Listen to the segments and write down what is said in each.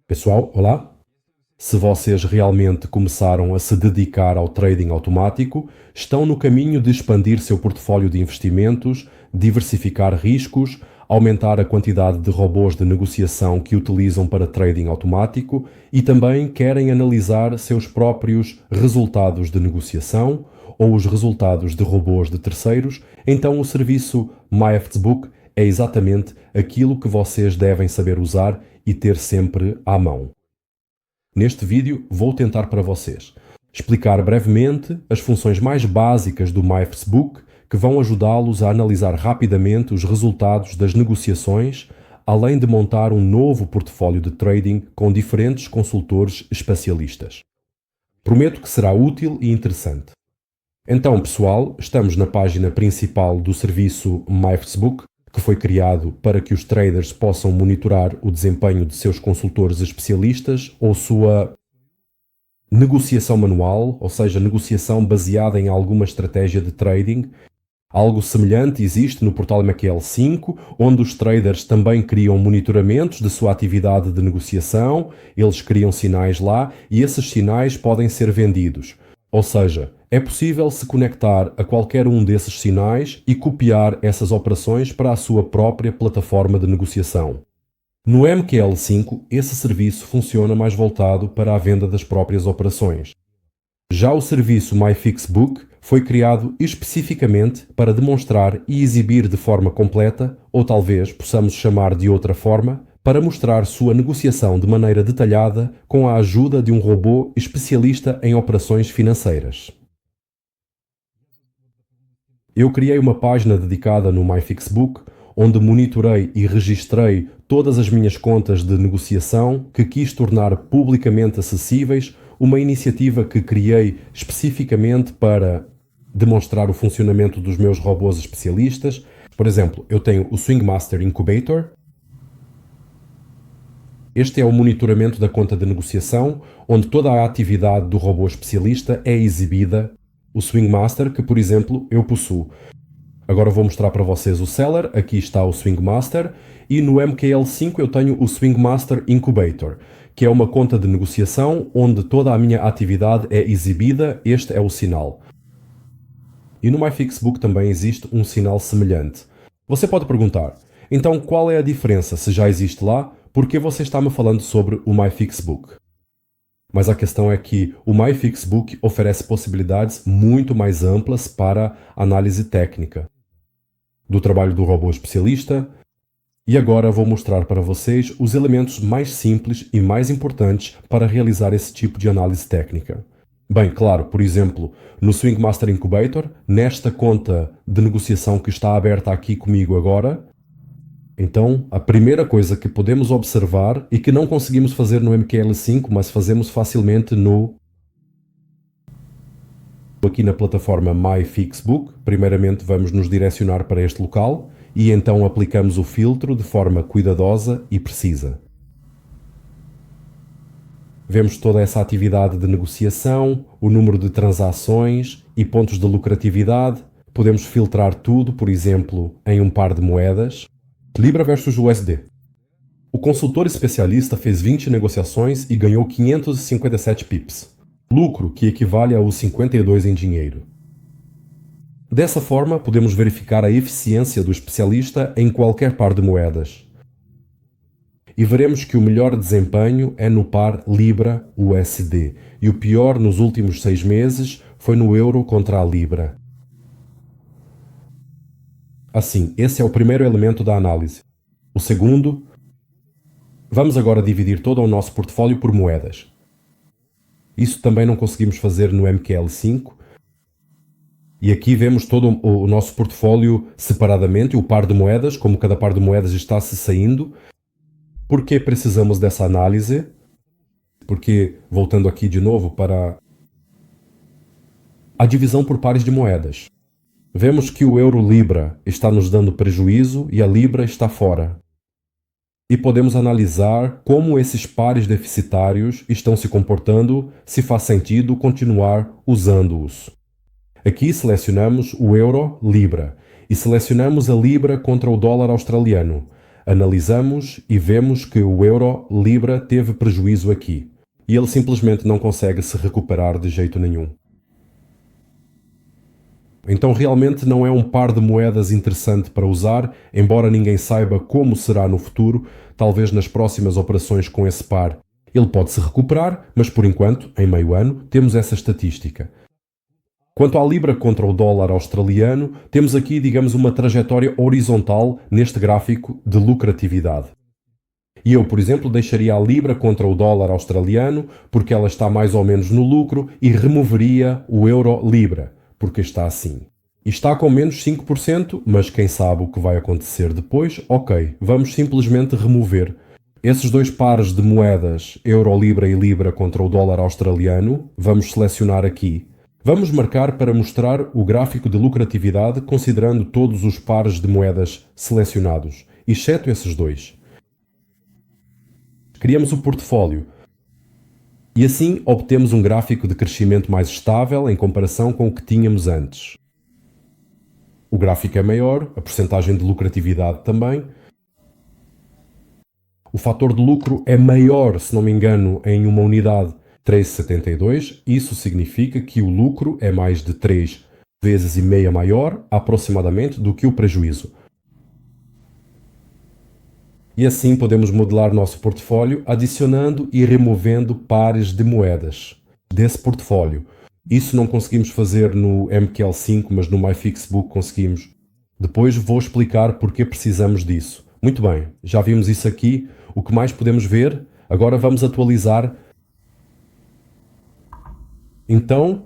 Pessoal, olá! Se vocês realmente começaram a se dedicar ao trading automático, estão no caminho de expandir seu portfólio de investimentos, diversificar riscos, aumentar a quantidade de robôs de negociação que utilizam para trading automático e também querem analisar seus próprios resultados de negociação ou os resultados de robôs de terceiros, então o serviço MyFXBook é exatamente aquilo que vocês devem saber usar e ter sempre à mão. Neste vídeo vou tentar para vocês explicar brevemente as funções mais básicas do MyFXBook que vão ajudá-los a analisar rapidamente os resultados das negociações, além de montar um novo portfólio de trading com diferentes consultores especialistas. Prometo que será útil e interessante. Então, pessoal, estamos na página principal do serviço MyFXBook, que foi criado para que os traders possam monitorar o desempenho de seus consultores especialistas ou sua negociação manual, ou seja, negociação baseada em alguma estratégia de trading. Algo semelhante existe no portal MQL5, onde os traders também criam monitoramentos de sua atividade de negociação, eles criam sinais lá e esses sinais podem ser vendidos. Ou seja, é possível se conectar a qualquer um desses sinais e copiar essas operações para a sua própria plataforma de negociação. No MQL5, esse serviço funciona mais voltado para a venda das próprias operações. Já o serviço MyFXBook foi criado especificamente para demonstrar e exibir de forma completa, ou talvez possamos chamar de outra forma, para mostrar sua negociação de maneira detalhada com a ajuda de um robô especialista em operações financeiras. Eu criei uma página dedicada no MyFXBook, onde monitorei e registrei todas as minhas contas de negociação que quis tornar publicamente acessíveis, uma iniciativa que criei especificamente para demonstrar o funcionamento dos meus robôs especialistas. Por exemplo, eu tenho o Swing Master Incubator. Este é o monitoramento da conta de negociação, onde toda a atividade do robô especialista é exibida. O Swing Master, que por exemplo eu possuo. Agora vou mostrar para vocês o Seller. Aqui está o Swing Master e no MQL5 eu tenho o Swing Master Incubator, que é uma conta de negociação onde toda a minha atividade é exibida. Este é o sinal. E no MyFXBook também existe um sinal semelhante. Você pode perguntar, então qual é a diferença se já existe lá? Por que você está-me falando sobre o MyFXBook? Mas a questão é que o MyFXBook oferece possibilidades muito mais amplas para análise técnica do trabalho do robô especialista. E agora vou mostrar para vocês os elementos mais simples e mais importantes para realizar esse tipo de análise técnica. Bem, claro, por exemplo, no Swing Master Incubator, nesta conta de negociação que está aberta aqui comigo agora, então, a primeira coisa que podemos observar e que não conseguimos fazer no MQL5, mas fazemos facilmente aqui na plataforma MyFXBook, primeiramente vamos nos direcionar para este local e então aplicamos o filtro de forma cuidadosa e precisa. Vemos toda essa atividade de negociação, o número de transações e pontos de lucratividade. Podemos filtrar tudo, por exemplo, em um par de moedas. Libra versus USD. O consultor especialista fez 20 negociações e ganhou 557 pips. Lucro que equivale aos 52 em dinheiro. Dessa forma, podemos verificar a eficiência do especialista em qualquer par de moedas. E veremos que o melhor desempenho é no par Libra-USD e o pior nos últimos 6 meses foi no euro contra a Libra. Assim, esse é o primeiro elemento da análise. O segundo, vamos agora dividir todo o nosso portfólio por moedas. Isso também não conseguimos fazer no MQL5. E aqui vemos todo o nosso portfólio separadamente, o par de moedas, como cada par de moedas está se saindo. Por que precisamos dessa análise? Porque, voltando aqui de novo para a divisão por pares de moedas. Vemos que o euro-libra está nos dando prejuízo e a libra está fora. E podemos analisar como esses pares deficitários estão se comportando, se faz sentido continuar usando-os. Aqui selecionamos o euro-libra e selecionamos a libra contra o dólar australiano. Analisamos e vemos que o euro-libra teve prejuízo aqui. E ele simplesmente não consegue se recuperar de jeito nenhum. Então realmente não é um par de moedas interessante para usar, embora ninguém saiba como será no futuro, talvez nas próximas operações com esse par. Ele pode se recuperar, mas por enquanto, em meio ano, temos essa estatística. Quanto à libra contra o dólar australiano, temos aqui, digamos, uma trajetória horizontal neste gráfico de lucratividade. E eu, por exemplo, deixaria a libra contra o dólar australiano, porque ela está mais ou menos no lucro, e removeria o euro-libra, porque está assim. E está com menos 5%, mas quem sabe o que vai acontecer depois? Ok, vamos simplesmente remover. Esses dois pares de moedas, euro-libra e libra contra o dólar australiano, vamos selecionar aqui. Vamos marcar para mostrar o gráfico de lucratividade considerando todos os pares de moedas selecionados, exceto esses dois. Criamos o portfólio e assim obtemos um gráfico de crescimento mais estável em comparação com o que tínhamos antes. O gráfico é maior, a percentagem de lucratividade também. O fator de lucro é maior, se não me engano, em uma unidade 3,72. Isso significa que o lucro é mais de 3 vezes e meia maior, aproximadamente, do que o prejuízo. E assim podemos modelar nosso portfólio adicionando e removendo pares de moedas desse portfólio. Isso não conseguimos fazer no MQL5, mas no MyFixBook conseguimos. Depois vou explicar porque precisamos disso. Muito bem, já vimos isso aqui. O que mais podemos ver? Agora vamos atualizar. Então,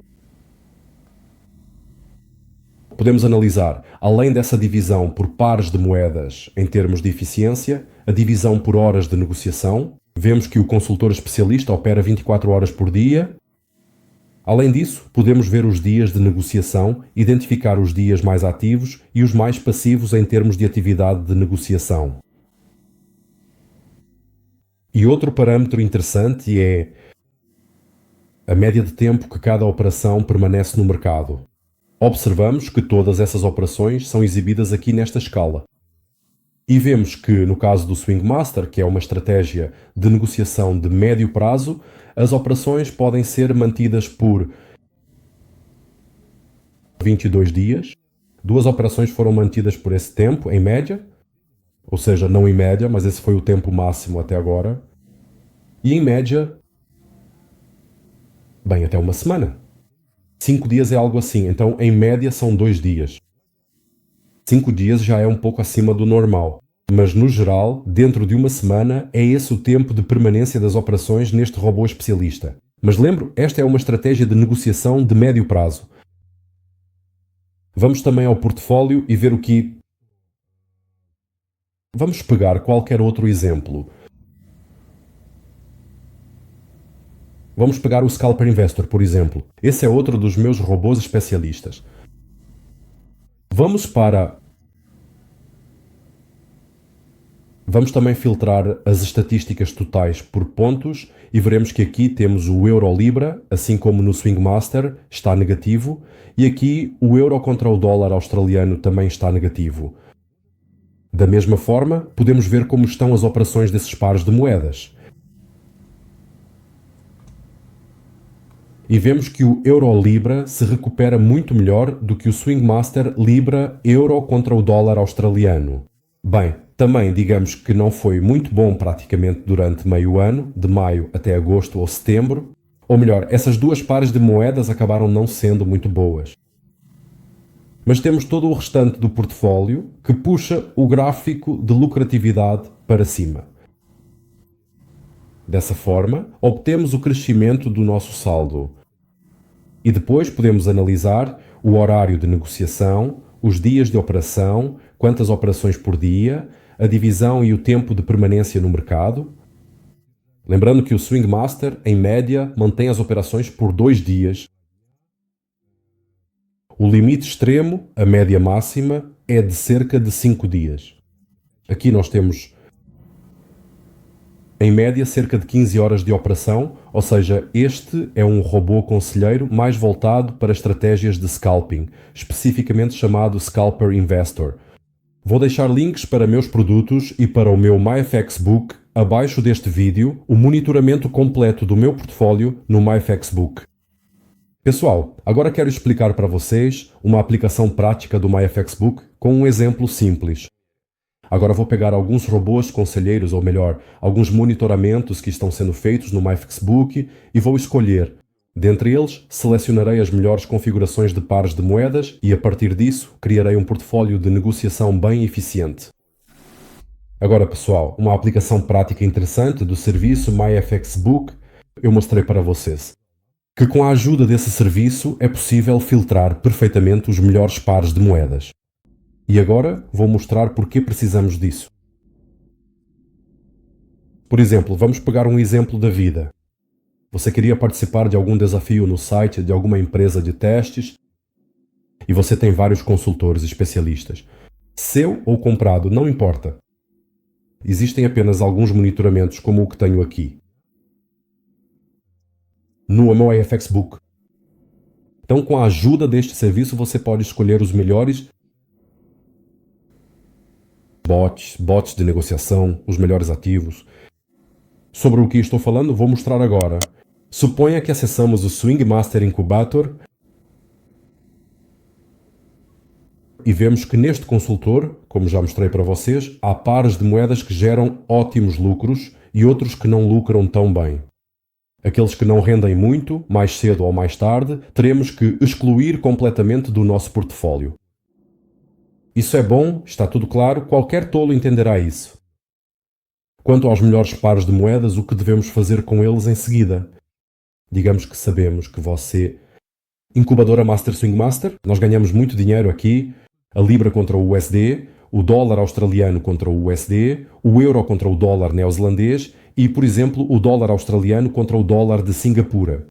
podemos analisar, além dessa divisão por pares de moedas em termos de eficiência, a divisão por horas de negociação. Vemos que o consultor especialista opera 24 horas por dia. Além disso, podemos ver os dias de negociação, identificar os dias mais ativos e os mais passivos em termos de atividade de negociação. E outro parâmetro interessante é a média de tempo que cada operação permanece no mercado. Observamos que todas essas operações são exibidas aqui nesta escala. E vemos que, no caso do Swing Master, que é uma estratégia de negociação de médio prazo, as operações podem ser mantidas por 22 dias. Duas operações foram mantidas por esse tempo, em média. Ou seja, não em média, mas esse foi o tempo máximo até agora. E em média, bem, até uma semana. 5 dias é algo assim, então em média são 2 dias. 5 dias já é um pouco acima do normal, mas no geral, dentro de uma semana, é esse o tempo de permanência das operações neste robô especialista. Mas lembro, esta é uma estratégia de negociação de médio prazo. Vamos também ao portfólio e ver o que... Vamos pegar qualquer outro exemplo. Vamos pegar o Scalper Investor, por exemplo. Esse é outro dos meus robôs especialistas. Vamos também filtrar as estatísticas totais por pontos e veremos que aqui temos o euro-libra, assim como no Swing Master está negativo, e aqui o euro contra o dólar australiano também está negativo. Da mesma forma, podemos ver como estão as operações desses pares de moedas. E vemos que o euro-libra se recupera muito melhor do que o Swing Master libra-euro contra o dólar australiano. Bem, também digamos que não foi muito bom praticamente durante meio ano, de maio até agosto ou setembro. Ou melhor, essas duas pares de moedas acabaram não sendo muito boas. Mas temos todo o restante do portfólio que puxa o gráfico de lucratividade para cima. Dessa forma, obtemos o crescimento do nosso saldo. E depois podemos analisar o horário de negociação, os dias de operação, quantas operações por dia, a divisão e o tempo de permanência no mercado. Lembrando que o Swing Master, em média, mantém as operações por 2 dias. O limite extremo, a média máxima, é de cerca de 5 dias. Aqui nós temos Em média, cerca de 15 horas de operação, ou seja, este é um robô conselheiro mais voltado para estratégias de scalping, especificamente chamado Scalper Investor. Vou deixar links para meus produtos e para o meu MyFXBook abaixo deste vídeo, o monitoramento completo do meu portfólio no MyFXBook. Pessoal, agora quero explicar para vocês uma aplicação prática do MyFXBook com um exemplo simples. Agora vou pegar alguns robôs conselheiros, ou melhor, alguns monitoramentos que estão sendo feitos no MyFXBook e vou escolher. Dentre eles, selecionarei as melhores configurações de pares de moedas e, a partir disso, criarei um portfólio de negociação bem eficiente. Agora, pessoal, uma aplicação prática interessante do serviço MyFXBook eu mostrei para vocês. Que com a ajuda desse serviço é possível filtrar perfeitamente os melhores pares de moedas. E agora vou mostrar porque precisamos disso. Por exemplo, vamos pegar um exemplo da vida. Você queria participar de algum desafio no site de alguma empresa de testes e você tem vários consultores especialistas. Seu ou comprado, não importa. Existem apenas alguns monitoramentos como o que tenho aqui no MyFXBook. Então, com a ajuda deste serviço, você pode escolher os melhores bots de negociação, os melhores ativos. Sobre o que estou falando, vou mostrar agora. Suponha que acessamos o Swing Master Incubator e vemos que neste consultor, como já mostrei para vocês, há pares de moedas que geram ótimos lucros e outros que não lucram tão bem. Aqueles que não rendem muito, mais cedo ou mais tarde, teremos que excluir completamente do nosso portfólio. Isso é bom, está tudo claro, qualquer tolo entenderá isso. Quanto aos melhores pares de moedas, o que devemos fazer com eles em seguida? Digamos que sabemos que você... Incubadora Master Swing Master, nós ganhamos muito dinheiro aqui, a Libra contra o USD, o dólar australiano contra o USD, o euro contra o dólar neozelandês e, por exemplo, o dólar australiano contra o dólar de Singapura.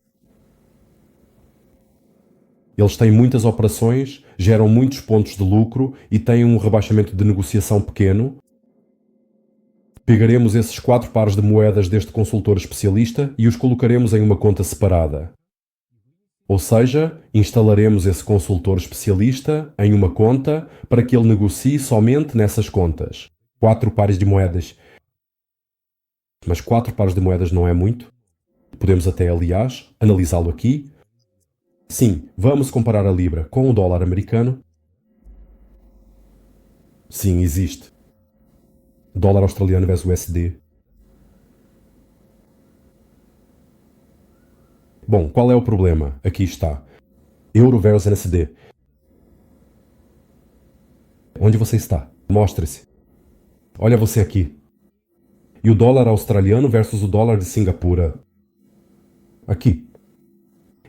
Eles têm muitas operações, geram muitos pontos de lucro e têm um rebaixamento de negociação pequeno. Pegaremos esses 4 pares de moedas deste consultor especialista e os colocaremos em uma conta separada. Ou seja, instalaremos esse consultor especialista em uma conta para que ele negocie somente nessas contas. 4 pares de moedas. Mas 4 pares de moedas não é muito. Podemos até, aliás, analisá-lo aqui. Sim, vamos comparar a Libra com o dólar americano. Sim, existe. Dólar australiano versus USD. Bom, qual é o problema? Aqui está. Euro versus USD. Onde você está? Mostre-se. Olha você aqui. E o dólar australiano versus o dólar de Singapura. Aqui.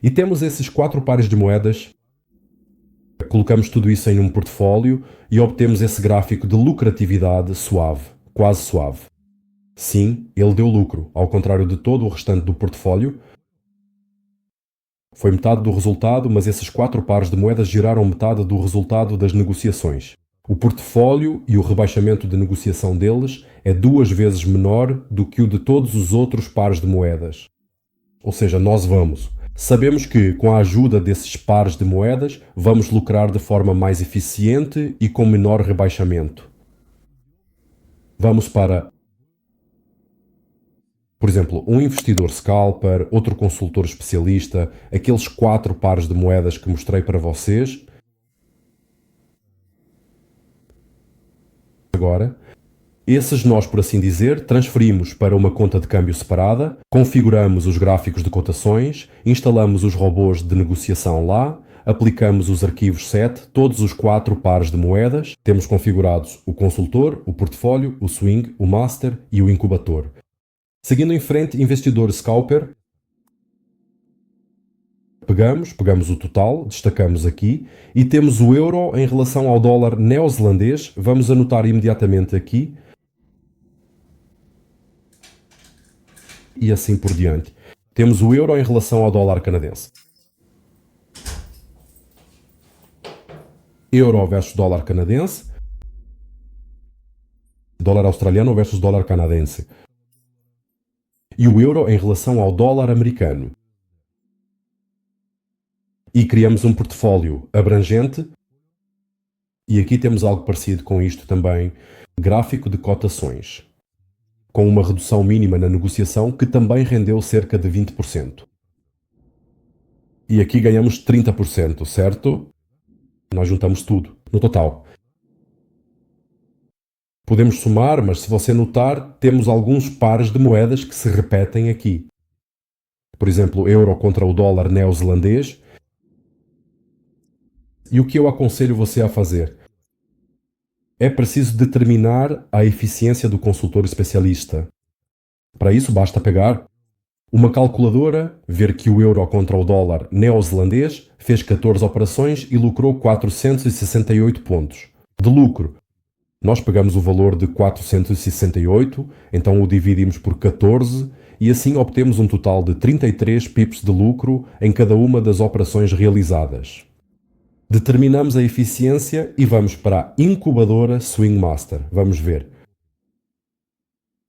E temos esses 4 pares de moedas. Colocamos tudo isso em um portfólio e obtemos esse gráfico de lucratividade suave, quase suave. Sim, ele deu lucro, ao contrário de todo o restante do portfólio. Foi metade do resultado, mas esses 4 pares de moedas geraram metade do resultado das negociações. O portfólio e o rebaixamento de negociação deles é 2 vezes menor do que o de todos os outros pares de moedas. Ou seja, nós sabemos que, com a ajuda desses pares de moedas, vamos lucrar de forma mais eficiente e com menor rebaixamento. Vamos para, por exemplo, um investidor scalper, outro consultor especialista, aqueles 4 pares de moedas que mostrei para vocês. Agora, esses nós, por assim dizer, transferimos para uma conta de câmbio separada, configuramos os gráficos de cotações, instalamos os robôs de negociação lá, aplicamos os arquivos SET, todos os 4 pares de moedas, temos configurados o consultor, o portfólio, o swing, o master e o incubador. Seguindo em frente, investidor scalper, pegamos o total, destacamos aqui, e temos o euro em relação ao dólar neozelandês, vamos anotar imediatamente aqui, e assim por diante. Temos o euro em relação ao dólar canadense. Euro versus dólar canadense. Dólar australiano versus dólar canadense. e o euro em relação ao dólar americano. E criamos um portfólio abrangente. E aqui temos algo parecido com isto também, gráfico de cotações, com uma redução mínima na negociação que também rendeu cerca de 20%. E aqui ganhamos 30%, certo? Nós juntamos tudo, no total. Podemos somar, mas se você notar, temos alguns pares de moedas que se repetem aqui. Por exemplo, euro contra o dólar neozelandês. E o que eu aconselho você a fazer? É preciso determinar a eficiência do consultor especialista. Para isso, basta pegar uma calculadora, ver que o euro contra o dólar neozelandês fez 14 operações e lucrou 468 pontos. De lucro, nós pegamos o valor de 468, então o dividimos por 14 e assim obtemos um total de 33 pips de lucro em cada uma das operações realizadas. Determinamos a eficiência e vamos para a incubadora Swing Master. Vamos ver.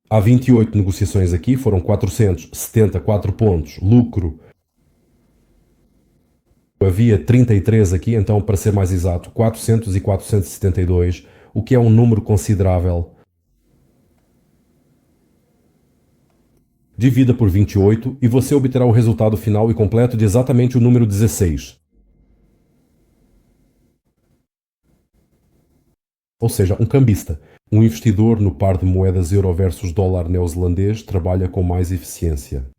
Há 28 negociações aqui, foram 474 pontos, lucro. Havia 33 aqui, então, para ser mais exato, 400 e 472, o que é um número considerável. Divida por 28 e você obterá o resultado final e completo de exatamente o número 16. Ou seja, um cambista. Um investidor no par de moedas euro versus dólar neozelandês trabalha com mais eficiência.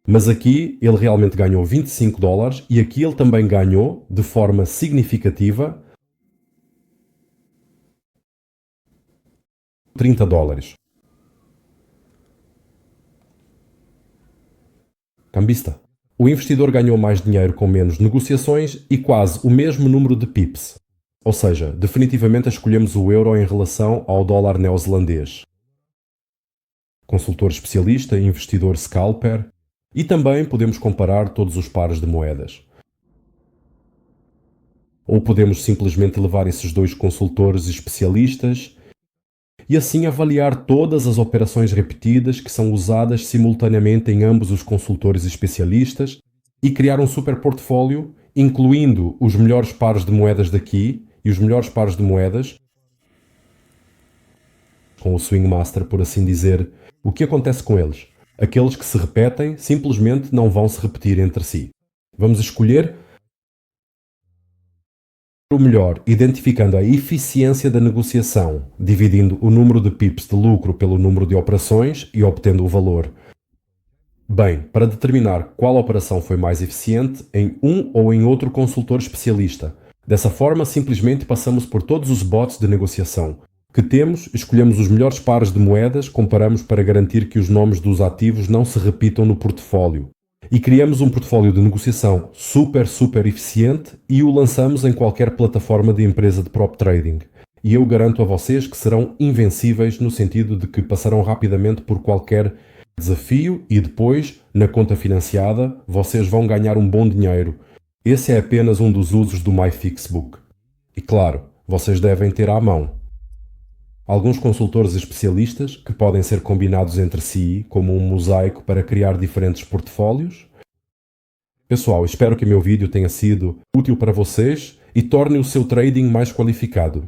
Mas aqui ele realmente ganhou 25 dólares e aqui ele também ganhou, de forma significativa, 30 dólares. Cambista. O investidor ganhou mais dinheiro com menos negociações e quase o mesmo número de pips. Ou seja, definitivamente escolhemos o euro em relação ao dólar neozelandês. Consultor especialista, investidor scalper, e também podemos comparar todos os pares de moedas. Ou podemos simplesmente levar esses dois consultores especialistas e assim avaliar todas as operações repetidas que são usadas simultaneamente em ambos os consultores especialistas e criar um super portfólio, incluindo os melhores pares de moedas daqui e os melhores pares de moedas, com o Swing Master, por assim dizer. O que acontece com eles? Aqueles que se repetem simplesmente não vão se repetir entre si. Vamos escolher o melhor, identificando a eficiência da negociação, dividindo o número de pips de lucro pelo número de operações e obtendo o valor. Bem, para determinar qual operação foi mais eficiente em um ou em outro consultor especialista. Dessa forma, simplesmente passamos por todos os bots de negociação que temos, escolhemos os melhores pares de moedas, comparamos para garantir que os nomes dos ativos não se repitam no portfólio. E criamos um portfólio de negociação super eficiente e o lançamos em qualquer plataforma de empresa de prop trading. E eu garanto a vocês que serão invencíveis no sentido de que passarão rapidamente por qualquer desafio e depois, na conta financiada, vocês vão ganhar um bom dinheiro. Esse é apenas um dos usos do MyFixBook. E claro, vocês devem ter à mão alguns consultores especialistas que podem ser combinados entre si como um mosaico para criar diferentes portfólios. Pessoal, espero que meu vídeo tenha sido útil para vocês e torne o seu trading mais qualificado.